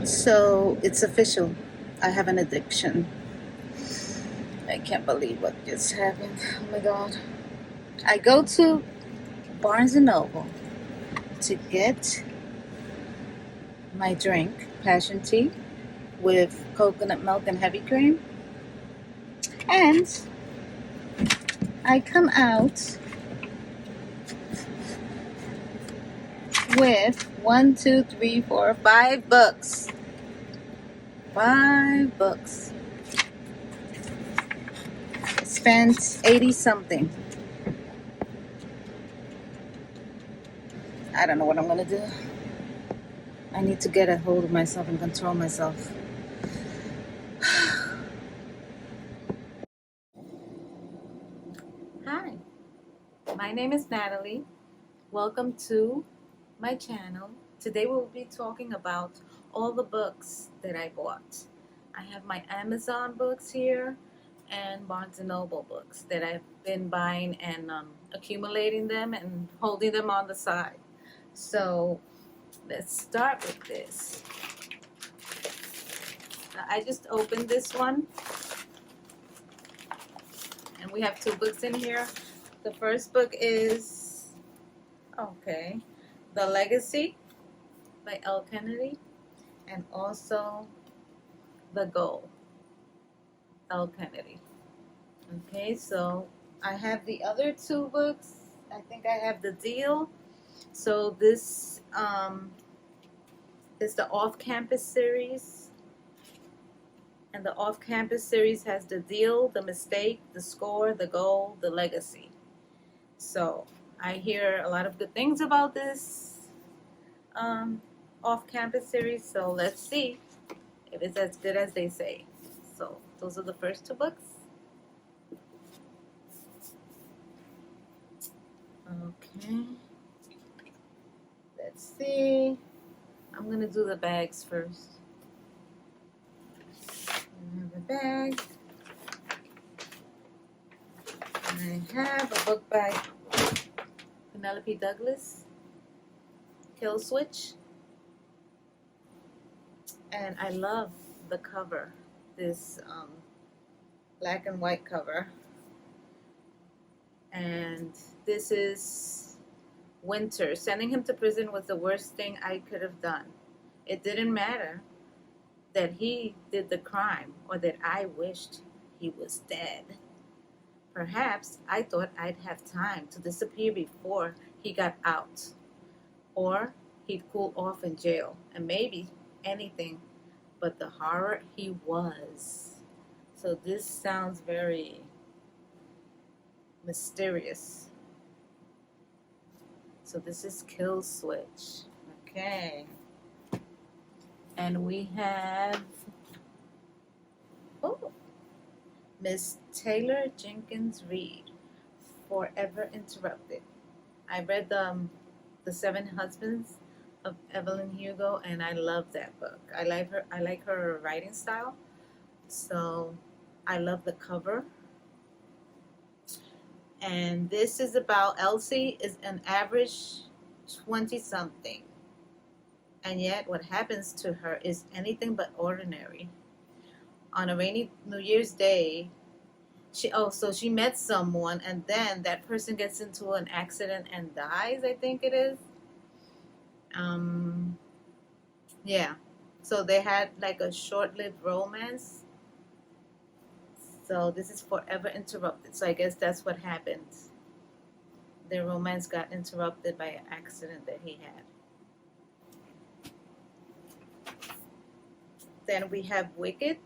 So it's official. I have an addiction. I can't believe what just happened. Oh my god. I go to Barnes and Noble to get my drink, passion tea, with coconut milk and heavy cream. And I come out with one, two, three, four, 5 books. 5 books. I spent 80 something. I don't know what I'm gonna do. I need to get a hold of myself and control myself. Hi, my name is Natalie. Welcome to my channel. Today we'll be talking about all the books that I bought. I have my Amazon books here and Barnes and Noble books that I've been buying and accumulating them and holding them on the side. So let's start with this. I just opened this one and we have 2 books in here. The first book is, The Legacy by L. Kennedy, and also The Goal, L. Kennedy. Okay, so I have the other 2 books. I think I have The Deal. So this is the Off-Campus series. And the Off-Campus series has The Deal, The Mistake, The Score, The Goal, The Legacy. So I hear a lot of good things about this Off-Campus series. So let's see if it's as good as they say. So those are the first 2 books. Okay. Let's see. I'm gonna do the bags first. I have a bag. I have a book by Penelope Douglas, Kill Switch. And I love the cover, this black and white cover. And this is Winter. Sending him to prison was the worst thing I could have done. It didn't matter that he did the crime or that I wished he was dead. Perhaps I thought I'd have time to disappear before he got out. Or he'd cool off in jail, and maybe anything but the horror he was. So this sounds very mysterious. So this is Kill Switch. Okay. And we have Miss Taylor Jenkins Reid, Forever Interrupted. I read the 7 Husbands of Evelyn Hugo, and I love that book. I like her writing style. So I love the cover. And this is about Elsie is an average 20-something. And yet what happens to her is anything but ordinary. On a rainy New Year's Day, she met someone, and then that person gets into an accident and dies, I think it is. Yeah. So they had like a short-lived romance. So this is Forever Interrupted. So I guess that's what happened. Their romance got interrupted by an accident that he had. Then we have Wicked.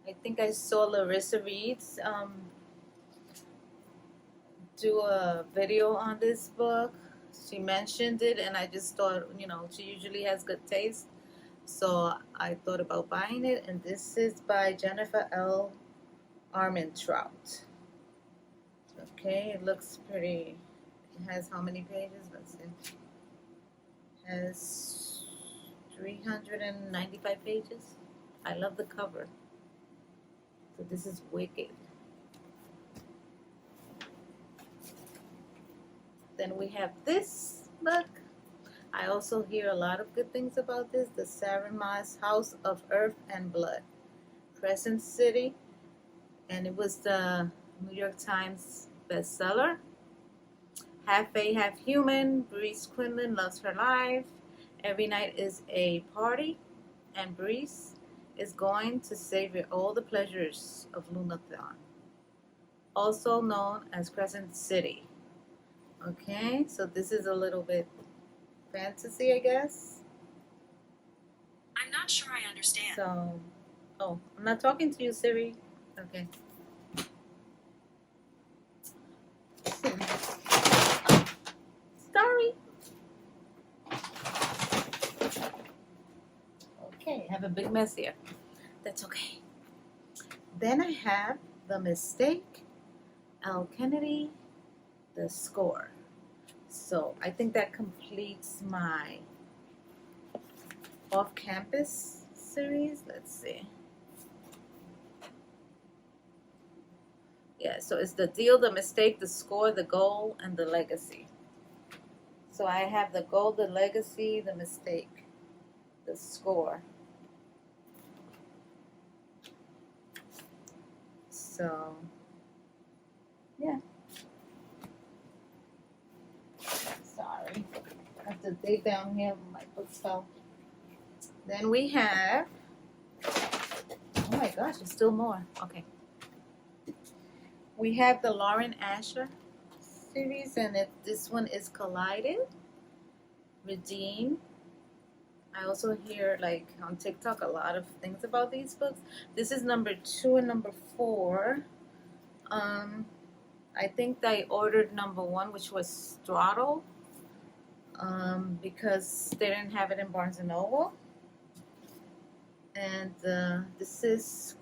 I think I saw Larissa Reed's do a video on this book. She mentioned it, and I just thought, she usually has good taste. So I thought about buying it, and this is by Jennifer L. Armentrout. Okay, it looks pretty. It has how many pages? Let's see. It has 395 pages. I love the cover. So this is Wicked. Then we have this book. I also hear a lot of good things about this. The Sarama's House of Earth and Blood, Crescent City, and it was the New York Times bestseller. Half Fae, Half Human. Breeze Quinlan loves her life. Every night is a party, and Breeze is going to savor all the pleasures of Lunathon, also known as Crescent City. Okay, so this is a little bit fantasy, I guess. I'm not sure I understand. So, oh, I'm not talking to you, Siri. Okay. Sorry. Okay, I have a big mess here. That's okay. Then I have The Mistake, Al Kennedy, The Score. So I think that completes my off-campus series. Let's see. Yeah, so it's the deal, the mistake, the score, the goal, and the legacy. So I have the goal, the legacy, the mistake, the score. So, yeah. Sorry. I have to dig down here. My books fell. Then we have, oh my gosh, there's still more. Okay. We have the Lauren Asher series, and this one is Collided, Redeem. I also hear like on TikTok a lot of things about these books. This is number 2 and number 4. I think I ordered number 1, which was Throttle, because they didn't have it in Barnes and Noble. And this is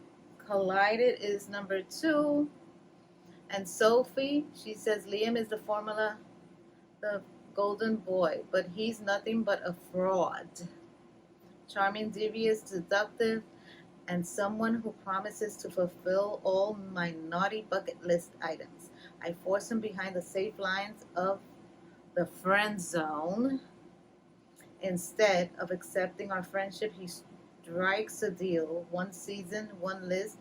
Collided is number 2. And Sophie, she says Liam is the formula, the golden boy, but he's nothing but a fraud. Charming, devious, seductive, and someone who promises to fulfill all my naughty bucket list items. I force him behind the safe lines of the friend zone. Instead of accepting our friendship, he strikes a deal. 1 season, 1 list,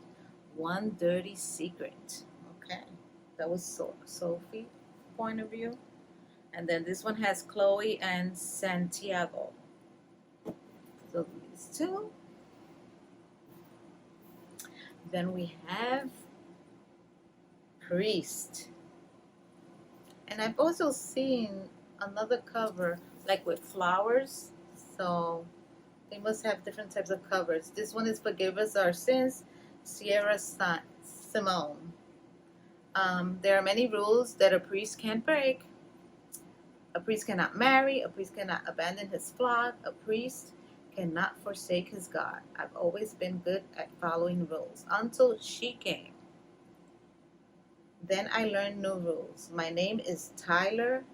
1 dirty secret. Okay, that was Sophie's point of view. And then this one has Chloe and Santiago. So these 2. Then we have Priest. And I've also seen another cover like with flowers. So they must have different types of covers. This one is Forgive Us Our Sins, Sierra Simone. There are many rules that a priest can't break. A priest cannot marry. A priest cannot abandon his flock. A priest cannot forsake his God. I've always been good at following rules until she came. Then I learned new rules. My name is Tyler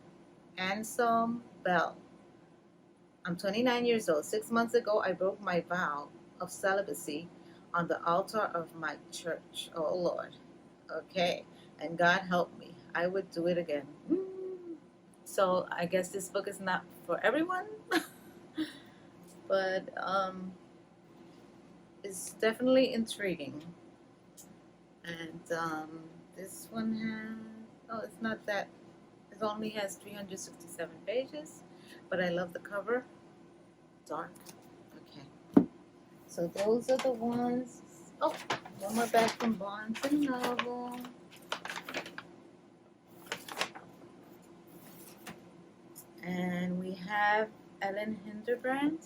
Anselm Bell. I'm 29 years old. 6 months ago, I broke my vow of celibacy on the altar of my church. Oh, Lord. Okay. And God help me. I would do it again. So I guess this book is not for everyone. But it's definitely intriguing. And this one has, oh, it's not that, it only has 367 pages, but I love the cover. Dark. Okay. So those are the ones. Oh, one more back from Barnes and Noble. And we have Ellen Hildebrand.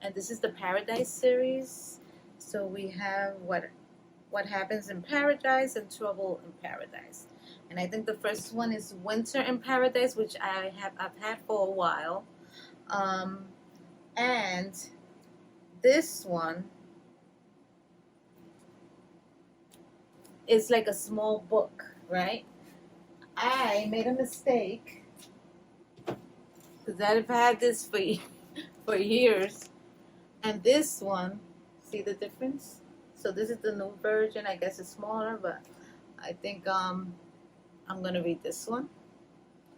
And this is the Paradise series. So we have what happens in paradise and trouble in paradise. And I think the first one is Winter in Paradise, which I've had for a while. And this one is like a small book, right? I made a mistake because I've had this for years. And this one, see the difference? So this is the new version. I guess it's smaller, but I think I'm gonna read this one.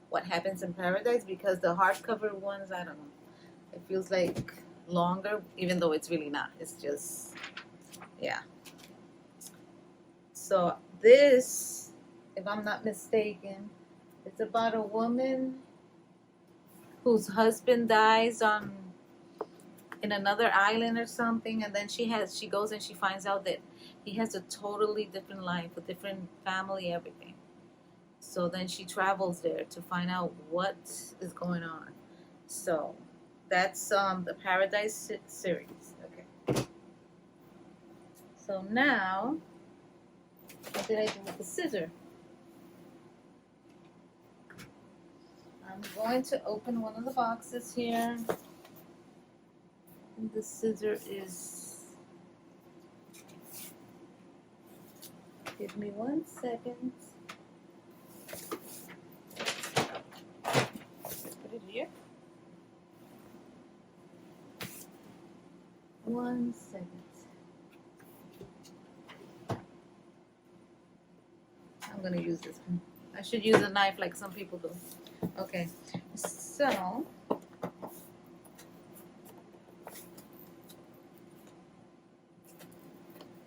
What Happens in Paradise, because the hardcover ones, I don't know, it feels like longer, even though it's really not. It's just, yeah. So this, if I'm not mistaken, it's about a woman whose husband dies on in another island or something, and then she goes and she finds out that he has a totally different life, a different family, everything. So then she travels there to find out what is going on. So that's the Paradise series. Okay. So now, what did I do with the scissor? I'm going to open one of the boxes here. And the scissor is. Give me 1 second. Put it here. 1 second. I'm gonna use this one. I should use a knife like some people do. Okay, so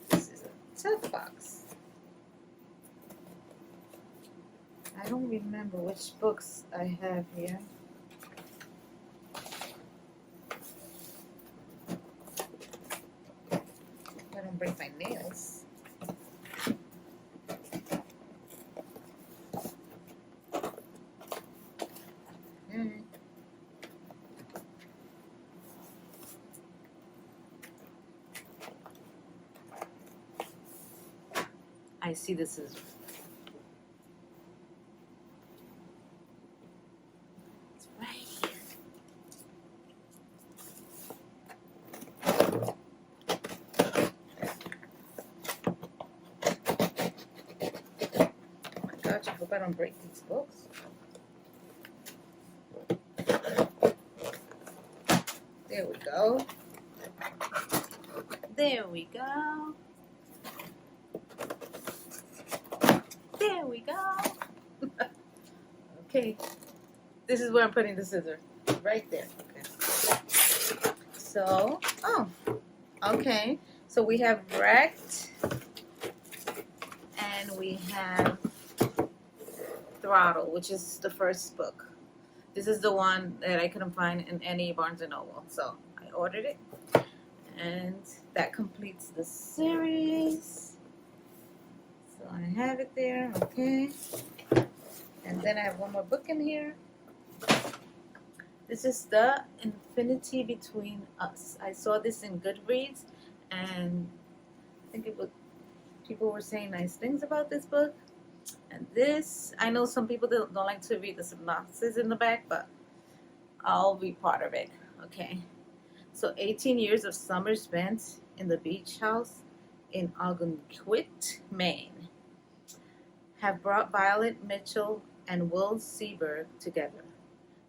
this is a tough box. I don't remember which books I have here. I don't break my nails. I see the scissors. It's right here. Oh my gosh, I hope I don't break these books. There we go. There we go. There we go. Okay. This is where I'm putting the scissor. Right there. Okay. So, okay. So we have Wrecked and we have Throttle, which is the first book. This is the one that I couldn't find in any Barnes & Noble. So I ordered it. And that completes the series. So I have it there, okay. And then I have one more book in here. This is The Infinity Between Us. I saw this in Goodreads, and I think people were saying nice things about this book. And this, I know some people don't like to read the synopsis in the back, but I'll be part of it, okay. So 18 years of summer spent in the beach house in Algonquin, Maine, have brought Violet Mitchell and Will Seberg together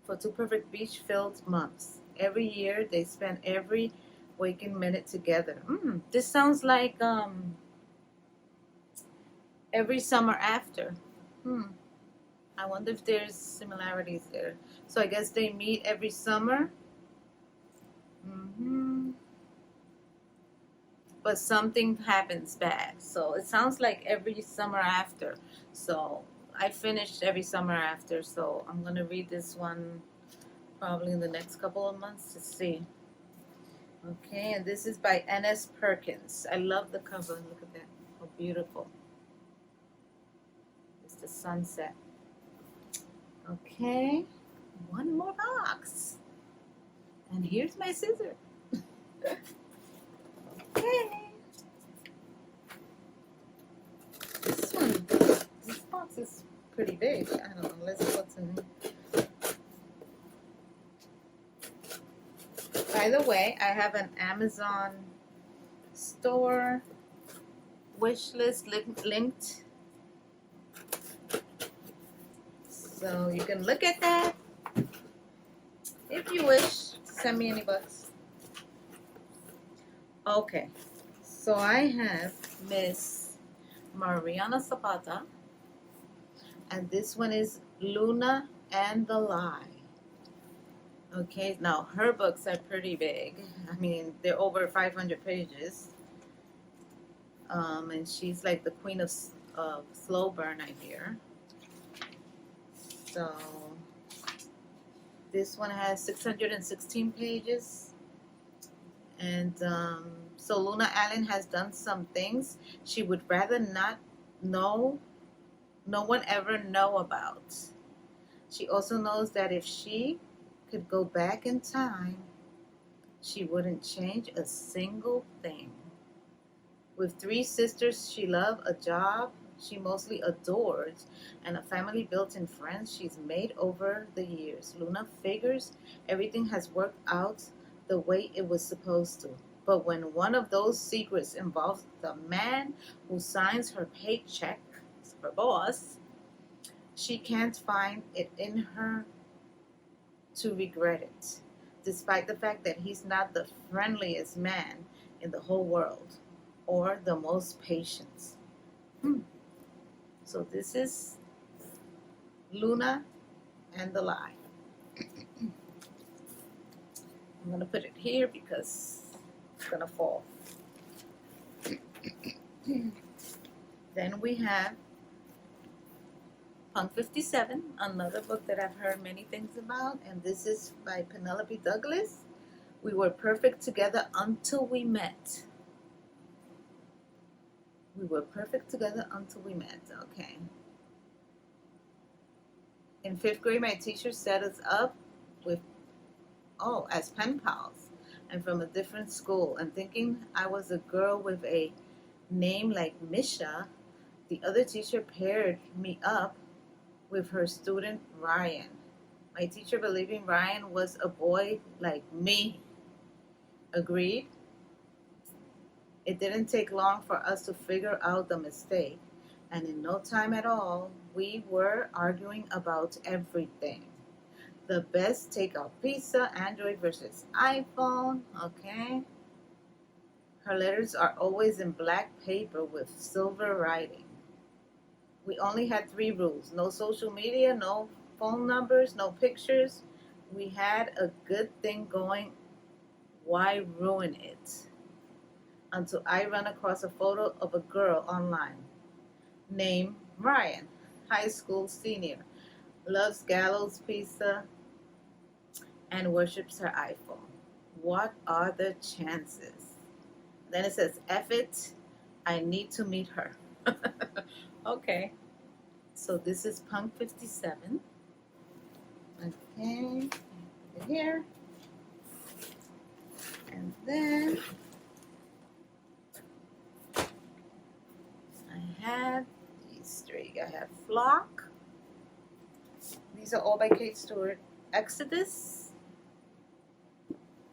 for 2 perfect beach-filled months. Every year, they spend every waking minute together. This sounds like Every Summer After. I wonder if there's similarities there. So I guess they meet every summer. But something happens bad. So it sounds like Every Summer After. So I finished Every Summer After. So I'm going to read this one probably in the next couple of months to see. Okay, and this is by N.S. Perkins. I love the cover. Look at that. How beautiful. It's the sunset. Okay, one more box. And here's my scissor. Okay. This box is pretty big. I don't know. Let's see what's in here. By the way, I have an Amazon store wish list linked. So you can look at that if you wish. Send me any bucks. Okay, so I have Miss Mariana Zapata, and this one is Luna and the Lie. Okay, now her books are pretty big. I mean, they're over 500 pages. And she's like the queen of slow burn, I hear. So this one has 616 pages. And so Luna Allen has done some things she would rather not know, no one ever know about. She also knows that if she could go back in time, she wouldn't change a single thing. With 3 sisters she loves, a job she mostly adores, and a family built in friends she's made over the years, Luna figures everything has worked out the way it was supposed to. But when one of those secrets involves the man who signs her paycheck, her boss, she can't find it in her to regret it, despite the fact that he's not the friendliest man in the whole world or the most patient. So this is Luna and the Lie. I'm going to put it here because it's going to fall. Then we have Punk 57, another book that I've heard many things about, and this is by Penelope Douglas. We were perfect together until we met. We were perfect together until we met. Okay. In 5th grade, my teacher set us up with, as pen pals, and from a different school. And thinking I was a girl with a name like Misha, the other teacher paired me up with her student Ryan. My teacher, believing Ryan was a boy like me, agreed. It didn't take long for us to figure out the mistake, and in no time at all, we were arguing about everything. The best takeout pizza, Android versus iPhone, okay? Her letters are always in black paper with silver writing. We only had 3 rules: no social media, no phone numbers, no pictures. We had a good thing going. Why ruin it? Until I run across a photo of a girl online named Ryan, high school senior, loves Gallows Pizza, and worships her iPhone. What are the chances? Then it says, F it, I need to meet her. Okay, so this is Punk 57. Okay, put it here. And then I have these 3. I have Flock. These are all by Kate Stewart. Exodus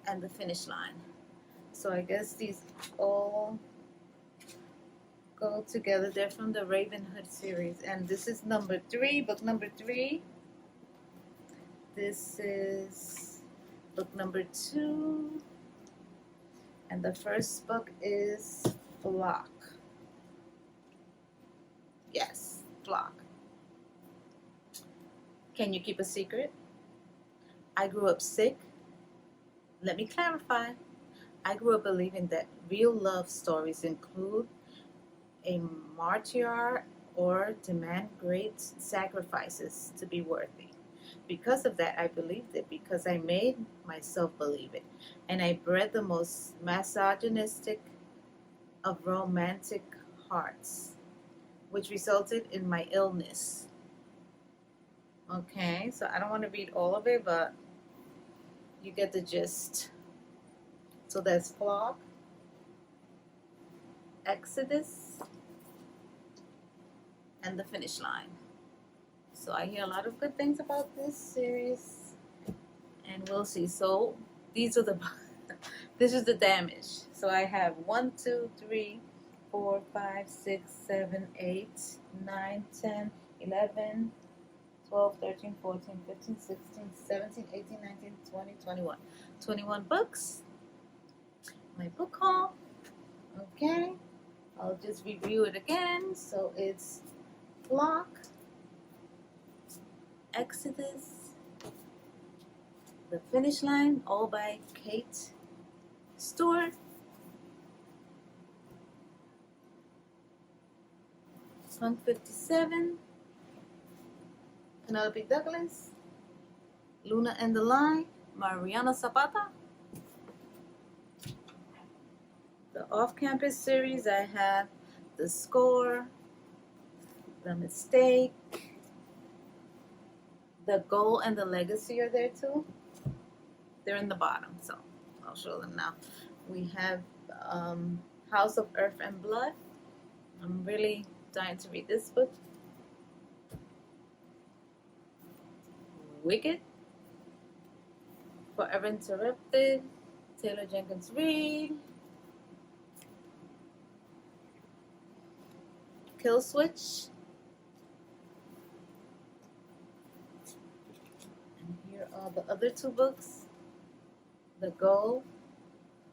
and The Finish Line. So I guess these all go together. They're from the Raven Hood series. And this is number 3, book number 3. This is book number 2. And the first book is Flock. Yes, Flock. Can you keep a secret? I grew up sick. Let me clarify. I grew up believing that real love stories include a martyr or demand great sacrifices to be worthy. Because of that, I believed it, because I made myself believe it. And I bred the most misogynistic of romantic hearts, which resulted in my illness. Okay, so I don't want to read all of it, but you get the gist. So that's Flock, Exodus, and The Finish Line. So I hear a lot of good things about this series, and we'll see. So these are the this is the damage. So I have 1, 2, 3, 4, 5, 6, 7, 8, 9, 10, 11, 12, 13, 14, 15, 16, 17, 18, 19, 20, 21. 21 books. My book haul. Okay. I'll just review it again. So it's Flock, Exodus, The Finish Line, all by Kate Stewart. Punk 57, Penelope Douglas, Luna and the Line, Mariana Zapata. The Off-Campus series, I have The Score, The Mistake, The Goal, and The Legacy are there too. They're in the bottom, so I'll show them now. We have House of Earth and Blood. I'm really dying to read this book. Wicked, Forever Interrupted, Taylor Jenkins Reid, Kill Switch, and here are the other two books, The Goal,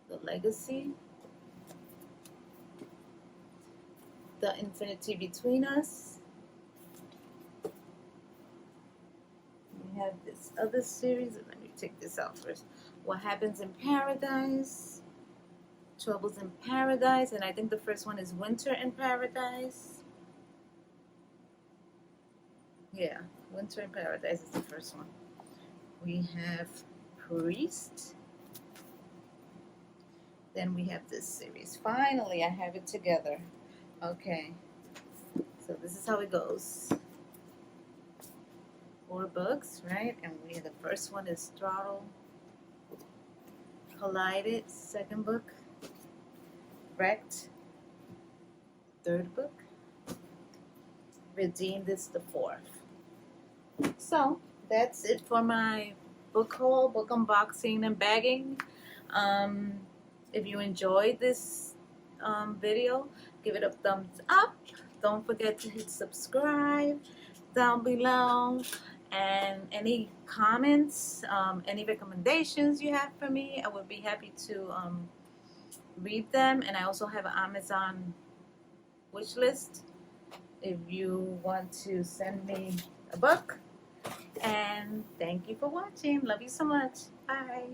The Legacy, The Infinity Between Us. We have this other series. Let me take this out first. What Happens in Paradise, Troubles in Paradise, and I think the first one is Winter in Paradise. Yeah, Winter in Paradise is the first one. We have Priest. Then we have this series. Finally, I have it together. Okay, so this is how it goes. 4 books, right? And the first one is Throttle Collided. Second book, Wrecked. Third book, Redeemed is the fourth. So that's it for my book haul, book unboxing, and bagging. If you enjoyed this video, give it a thumbs up. Don't forget to hit subscribe down below. And any comments, any recommendations you have for me, I would be happy to read them. And I also have an Amazon wish list if you want to send me a book. And thank you for watching. Love you so much. Bye.